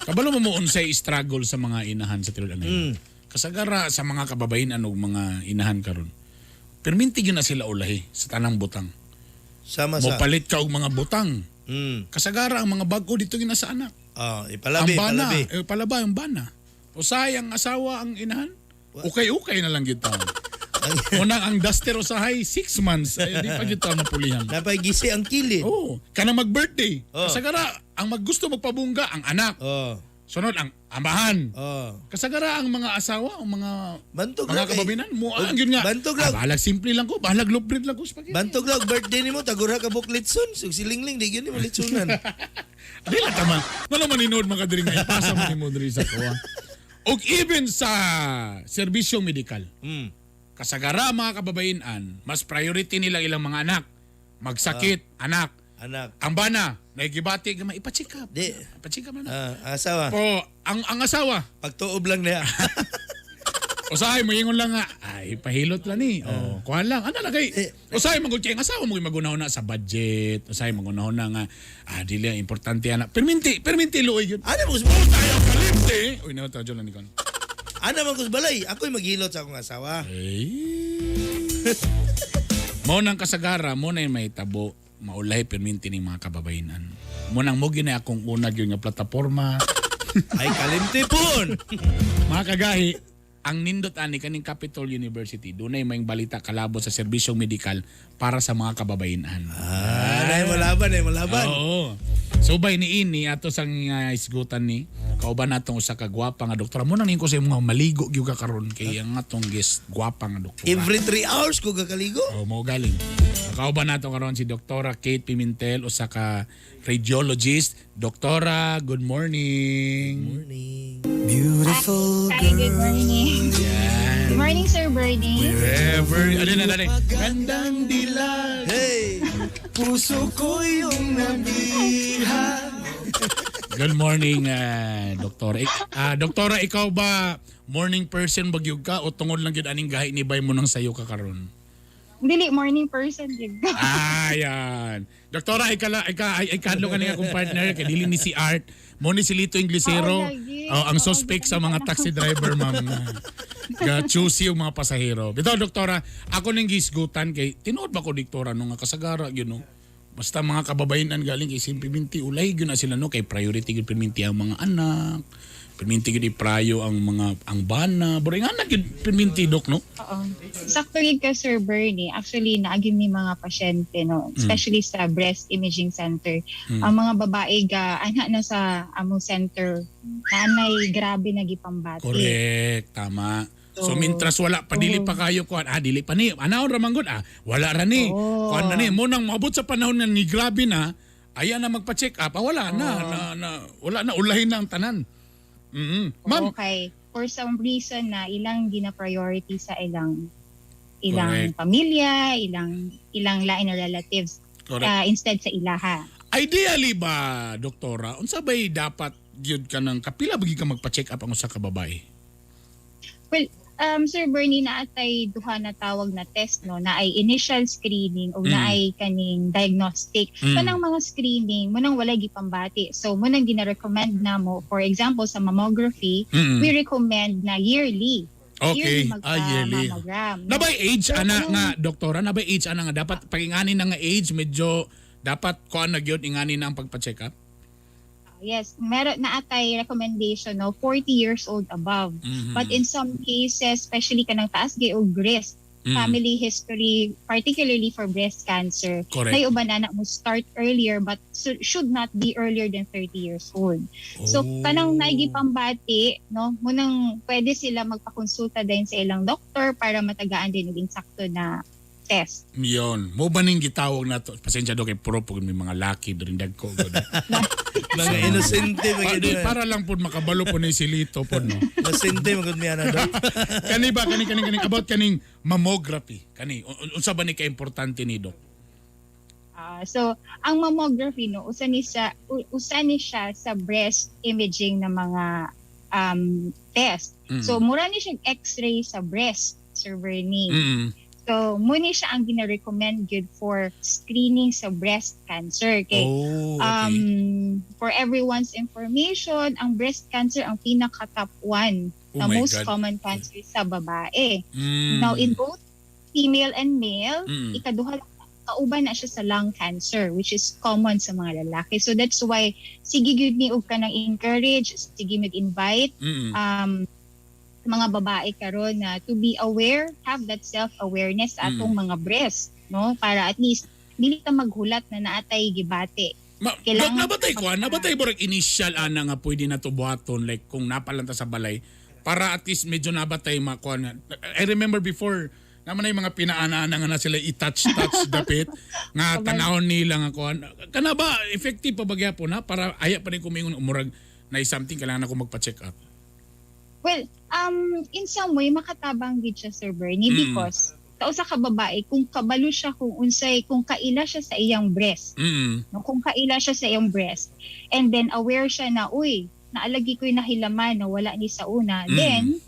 Kabalo mo unsay struggle sa mga inahan sa tinud anay. Kasagara sa mga kababayen og mga inahan karon. Perminti gyud na sila ulahi sa tanang butang. Sama sa. Mopalit ka og mga butang. Mm. Kasagara ang mga bag-o dito gina sa anak. Ipalabi, ang bana, ipalabi. palaba ang bana. Usahay ang asawa ang inahan. Okay na lang gyud taon. Unang ang duster usahay 6 months ay di pa gyud taon napulihan. Napagisi ang kilid. Oh, kana mag-birthday. Oh. Kasagara ang maggusto magpabungga ang anak. Oh. Sunod ang amahan. Oh. Kasagara ang mga asawa, ang mga Bantog mga lang. kababinan mo ang yun nga. Bantog lang. Bahalag simple lang ko, bahalag luprit lang ko spaghetti. Bantog lang birthday nimo tagura ka buklitson. Sug silingling di gyud nimo litsunan. Dili tama. Wala man inood mga diri nga ipasa man nimo diri sa kuha. Og even sa serbisyong medikal. Kasagara mga kababayenan, mas priority nila ilang mga anak. Magsakit, anak. Ang bana, naigibati ka ipa-check up. Di. Ipa-check up na. Asawa. O, ang asawa, Pagtuob lang niya. usahay mo ingon lang nga, ay pahilot lang ni. O, kuha lang. Ano na kay? Usahay mag-check ang asawa mo magunaw na sa budget. Usahay magunaw na nga, dili ang importante anak. Perminti luoy yun. Ano mo Tayo kalimti. Uy, nawa tayo lang ni kon. Ano man kus balay? Ako'y maghilot sa akong asawa. Mo nang kasagara, mo na yung may tabo. Maulay perminti ng mga kababayanan. Mo nang mo ginay akong unag yung nga plataporma. Ay kalimti pon. Mga kagahi, ang nindot ani kaning Capitol University, dunay may balita kalabot sa serbisyong medikal para sa mga kababayanan. Malaban. Oo. Subay ni ini ato sang isgutan ni kauban natong usa ka gwapa nga doktora. Mo nang ko sa mga maligo gyud ka karon kay ang atong guest gwapa nga doktora. Every 3 hours ko gakaligo. Mo galing. Kauban nato karon si Doktora Kate Pimentel, usa ka radiologist. Doktora, good morning. Beautiful Hi, good morning. Yan. Good morning, Sir Bernie. Wherever. Dali. Gandang dilag. Hey, puso ko yung nabihan. Good morning, Doktora. Doktora, ikaw ba morning person bagyog ka o tungod lang gyud aning gahi ni bay mo nang sayo ka karon? Dili, morning person. Yun. Yan. Doktora, ay kadlo ka niya akong partner kay dili ni si Art. Mo ni si Lito Inglesero. Ang suspect sa mga taxi driver, ma'am. Ga-choosy yung mga pasahero. Bitaw, doktora, ako ning gisgutan kay tinuod ba ko doktora nung nga kasagara yun no. Basta mga kababayenan galing kay Simpiminti ulay gyud na sila no kay priority gyud perminti ang mga anak. Perminti gyud iprayo ang bana. Boring anak gyud perminti dok no. Oo. Sakto rin ka, Sir Bernie. Actually, naagim ni mga pasyente, no? Especially sa breast imaging center. Ang mga babae anak na sa among center, nanay grabe nagipambati. Correct, tama. So mintras wala pa dili pa kayo kuan dili pa ni anaon ra man gud wala ra ni kuan na ni mo nang maabot sa panahon na ni grabe na ayan na magpa-check up wala wala na ulahin na ang tanan. Ma'am. Okay. For some reason na ilang gina-priority sa ilang Correct. pamilya, ilang lain na relatives instead sa ilaha. Ideally ba, doktora, unsa bay dapat gyud ka nang kapila bagi ka magpa-check up ang usa ka babae? Well, Sir Bernie, naatay duha na tawag na test, no, na ay initial screening o na ay kaning diagnostic. Kanang mga screening mo nang walay gipambati. So mo nang gina-recommend na mo, for example sa mammography, we recommend na yearly. Okay, yearly. Mammogram. Nabay age ana nga doktora, nabay age ana nga dapat pagingani na nga age medyo dapat kuan na gyud ingani na ang pagpa-check up. Yes, meron na atay recommendation no 40 years old above. But in some cases, especially kanang taas gyud og risk, family history, particularly for breast cancer, may uban na mo start earlier but should not be earlier than 30 years old. So kanang naigipambati, no, munang pwede sila magpakonsulta din sa ilang doktor para matagaan din og insakto na test. Yon. Mo ba ning gitawag nato? Pasensya do kay puro pug may mga laki during dagko. Mga inosente para lang pud makabalo po ni silito po no. Inosente magud miya na dok. Kani ba kani about kaning mammography. Kani unsa ba ni ka importante ni dok? So ang mammography no usa ni siya sa breast imaging na mga test. So mura ni siya X-ray sa breast, Sir Bernie. So, muna siya ang gina-recommend good for screening sa breast cancer. Okay? For everyone's information, ang breast cancer ang pinaka-top 1 na my most God. common cancer sa babae. Mm. Now, in both female and male, Mm. ikaduha kauban na siya sa lung cancer, which is common sa mga lalaki. So that's why sige gyud ni og kanang encourage, sige mag-invite Mm. mga babae karon na to be aware, have that self-awareness sa atong mga breast, no? Para at least dili ta maghulat na naatay gibate. Kailangan- Nabatay mo rin initial ana nga pwede na to buhaton like kung napalanta sa balay para at least medyo nabatay makuha. I remember before naman na yung mga pinaana nga na sila i-touch dapit nga tanawon nila nga kuan. Kana ba effective pa ba gyapon na para aya pa rin kumingon umurag na something kailangan ako magpa-check up. Well, in some way makatabang gid siya, Sir Bernie, because sa usa ka babae kung kabalo siya kung kaila siya sa iyang breast, no, kung kaila siya sa iyang breast, and then aware siya na uy, naalagi ko'y nahilaman na wala ni sa una, then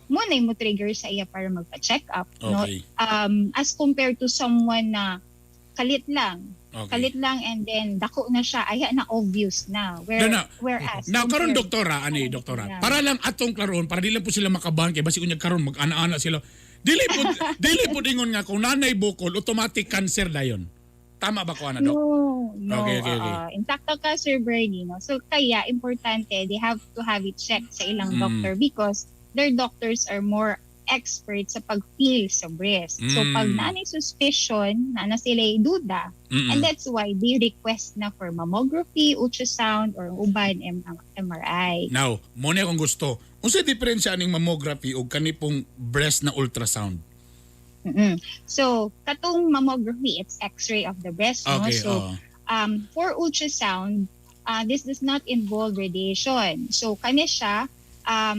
muna mo trigger sa iya para magpa-check up, no? Okay. As compared to someone na kalit lang Okay. and then dako na siya, aya na obvious na. Whereas Na karon compared- doktora, doktora. Para lang atong klaron, para dili po sila makabahan kay basi unya karon mag-ana-ana sila. Dili po dingon nga kung nanay bukol, automatic cancer dayon. Tama ba ko ana dok? No. Okay. Intakto ka, Sir Bernie, no? So kaya importante they have to have it checked sa ilang doctor because their doctors are more expert sa pag-feel sa breast. So pag naanay suspicion, na sila duda, and that's why they request na for mammography, ultrasound, or uban MRI. Now, mo na akong gusto. Unsa diferensya aning mammography ug kanipong breast na ultrasound? So katong mammography, it's X-ray of the breast, no? Okay, So for ultrasound, this does not involve radiation. So kani siya,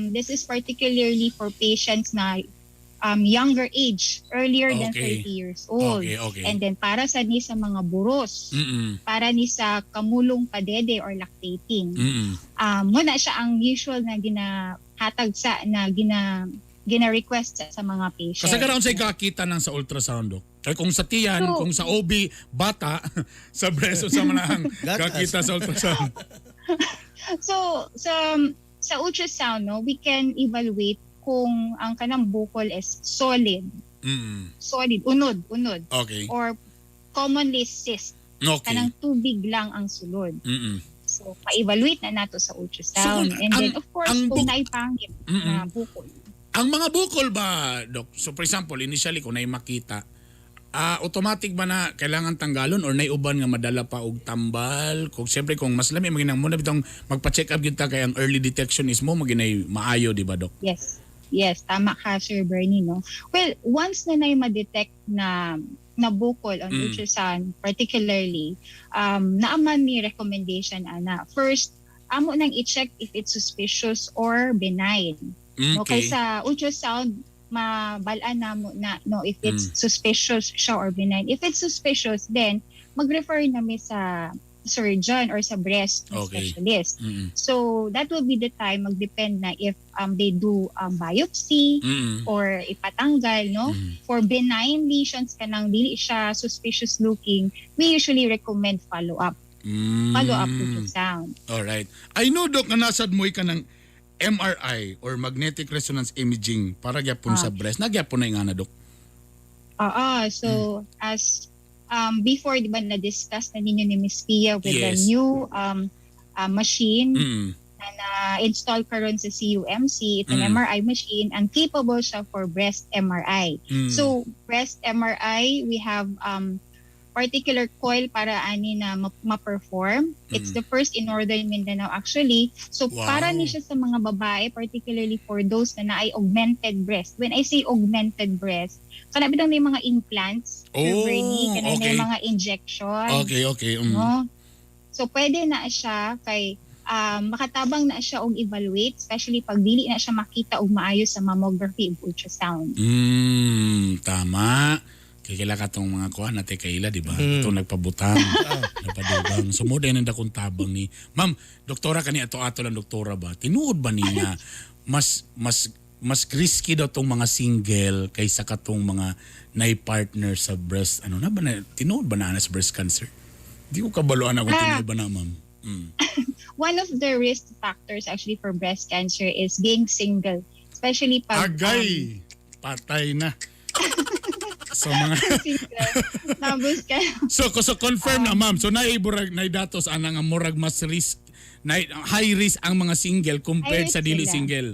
this is particularly for patients na younger age, earlier than Okay. 30 years old. Okay. And then para sa ni sa mga buros, para ni sa kamulong padede or lactating. Muna siya ang usual na ginahatag gina-request sa mga patients. Kasi karon say kakita nang sa ultrasound dok. Kay kung sa tiyan, So- kung sa OB bata, sa breast sa manang Gatas. kakita sa ultrasound. So sa ultrasound, no, we can evaluate kung ang kanang bukol is solid, unod, Okay. or commonly cyst, Okay. kanang tubig lang ang sulod. So, pa-evaluate na nato sa ultrasound. So, And then, of course, ang kung buk- naipangit na bukol. Ang mga bukol ba, Dok? So for example, initially kung na'y makita, automatic ba na kailangan tanggalon or naiuban nga madala pa og tambal? Kung siyempre kung mas lami maginang muna bitong magpa-check up gyud ta kay ang early detection is mo maginay maayo, di ba, Dok? Yes, tama ka, Sir Bernie, no? Well, once na ma-detect na bukol on ultrasound, particularly, naaman ni recommendation, ana. First, amo nang i-check if it's suspicious or benign. No, Okay. kaysa ultrasound, mabalaan na mo na no if it's suspicious siya or benign. If it's suspicious, then mag-refer namin sa surgeon or sa breast Okay. specialist. So that will be the time magdepend na if they do biopsy or ipatanggal, no? For benign lesions kanang dili siya suspicious looking, we usually recommend follow-up ultrasound. Alright. I know, Dok, nga nasad mo ka ng MRI or magnetic resonance imaging para gyapon sa breast. Nagyapon na nga na, Dok. So as before, di ba, na-discuss na ninyo ni Ms. Pia with the Yes. new machine na na-install karon sa CUMC. It's an MRI machine and capable siya for breast MRI. So, breast MRI, we have particular coil para ani na ma-perform. It's the first in Northern Mindanao actually. So, Wow. para ni siya sa mga babae, particularly for those na naay augmented breast. When I say augmented breast, kana bitong may mga implants, Bernie, kana okay. may mga injection. Okay. No? So, pwede na siya kay makatabang na siya og evaluate, especially pag dili na siya makita og maayo sa mammography ug ultrasound. Tama. Kaya kailan ka itong mga kuha natin kaila, di ba? Itong nagpabutang, nagpadubang. Sumuda yun ang dakong tabang ni... Ma'am, doktora ka ni ato lang doktora ba? Tinuod ba niya mas mas risky daw tong mga single kaysa katong mga partner sa breast. Ano na ba na? Tinuod ba na sa breast cancer? Di ko kabaloan ako tinuod ba na, ma'am. One of the risk factors actually for breast cancer is being single. Especially pag... Agay! Patay na. So mga single. Tapos ka... so confirm na, ma'am. So datos ana nga murag mas risk high risk ang mga single compared High risk sa dili sila. single.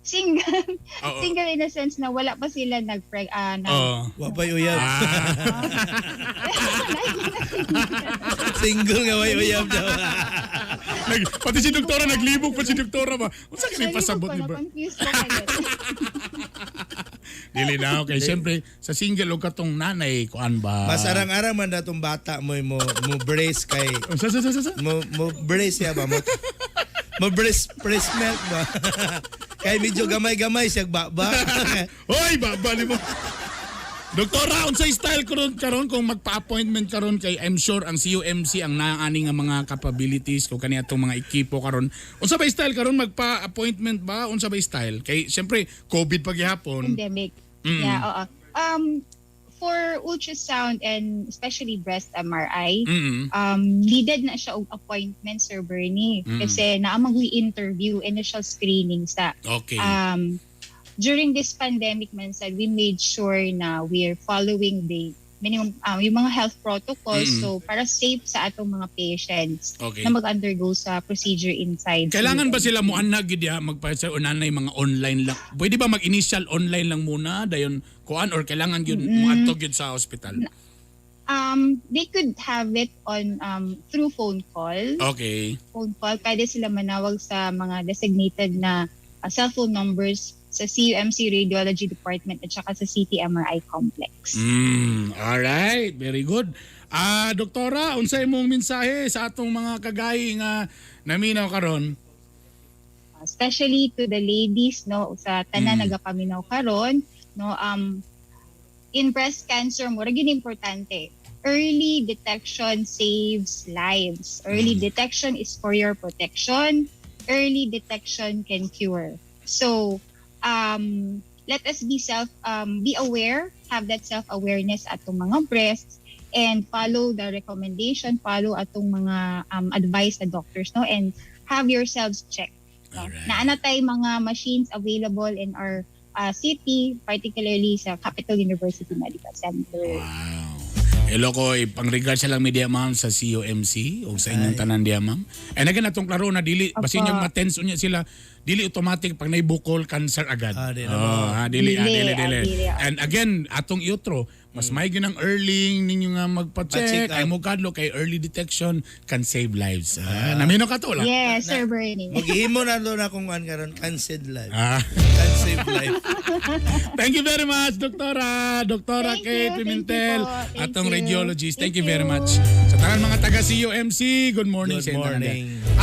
Single. Oo. Single in a sense na wala pa sila Oh. Wapay uyab. Ah. Single nga way uyab daw. Pati si doktora naglibog pa si doktora ba. Unsa kini pasabot ni bro? Confused ko kayo. Dili na okay. Siyempre sa single og katong nanay kuan ba. Mas arang-arang man datong bata mo brace kay Sa. mo brace ya ba mo brace milk ba. Kay medyo gamay-gamay siya baba. Hoy, babali mo. Doktora, unsay style karon kung magpa-appointment karon kay I'm sure ang CUMC ang naani nga mga capabilities ko kani atong mga ekipo karon. Unsa ba style karon magpa-appointment ba? Unsa ba style? Kay syempre COVID pa gihapon. Pandemic. Mm. Yeah, oo. For ultrasound and especially breast MRI, needed na siya og appointment, Sir Bernie. Kasi naamang interview, initial screening sa Okay. during this pandemic man said we made sure na we're following the minimum yung mga health protocols so para safe sa atong mga patients Okay. na mag-undergo sa procedure inside. Kailangan ba sila mo ana gid ya magpa-sa unanay mga online lang? Pwede ba mag-initial online lang muna dayon kuan or kailangan gyud mo adto gyud sa hospital? They could have it on through phone call. Okay. Phone call, pwede sila manawag sa mga designated na cellphone numbers sa CUMC Radiology Department at saka sa CT-MRI Complex. All right, very good. Doktora, unsay imong mensahe sa atong mga kagahi nga naminaw karon? Especially to the ladies no sa tanan nagapaminaw karon no in breast cancer mo ra gyud importante. Early detection saves lives. Early detection is for your protection. Early detection can cure. So, let us be aware, have that self-awareness atong mga breasts and follow the recommendation, follow atong mga advice sa doctors, no? And have yourselves checked. No? Alright. Naana tay mga machines available in our city, particularly sa Capital University Medical Center. Wow. Hello ko, pang-regard sa lang media ma'am sa CUMC o sa inyong tanan diya ma'am. And again, atong klaro na dili, basin yung matense unya sila, dili automatic pag naibukol, cancer agad. Dili. And again, atong iutro, mas may ginang early ninyo nga magpa-check, Pa-check up. ay mo kadlo kay early detection can save lives. Namino ka to lang. Yes, Sir Bernie. Maghimo na do na kung an karon cancelled life. Can save life. Thank you very much, Doktora Thank Kate you, Pimentel, thank you po. atong Thank you. radiologist. Thank Thank you very you. much. Sa tanan mga taga CUMC, good morning Good sa inyo tanan. morning.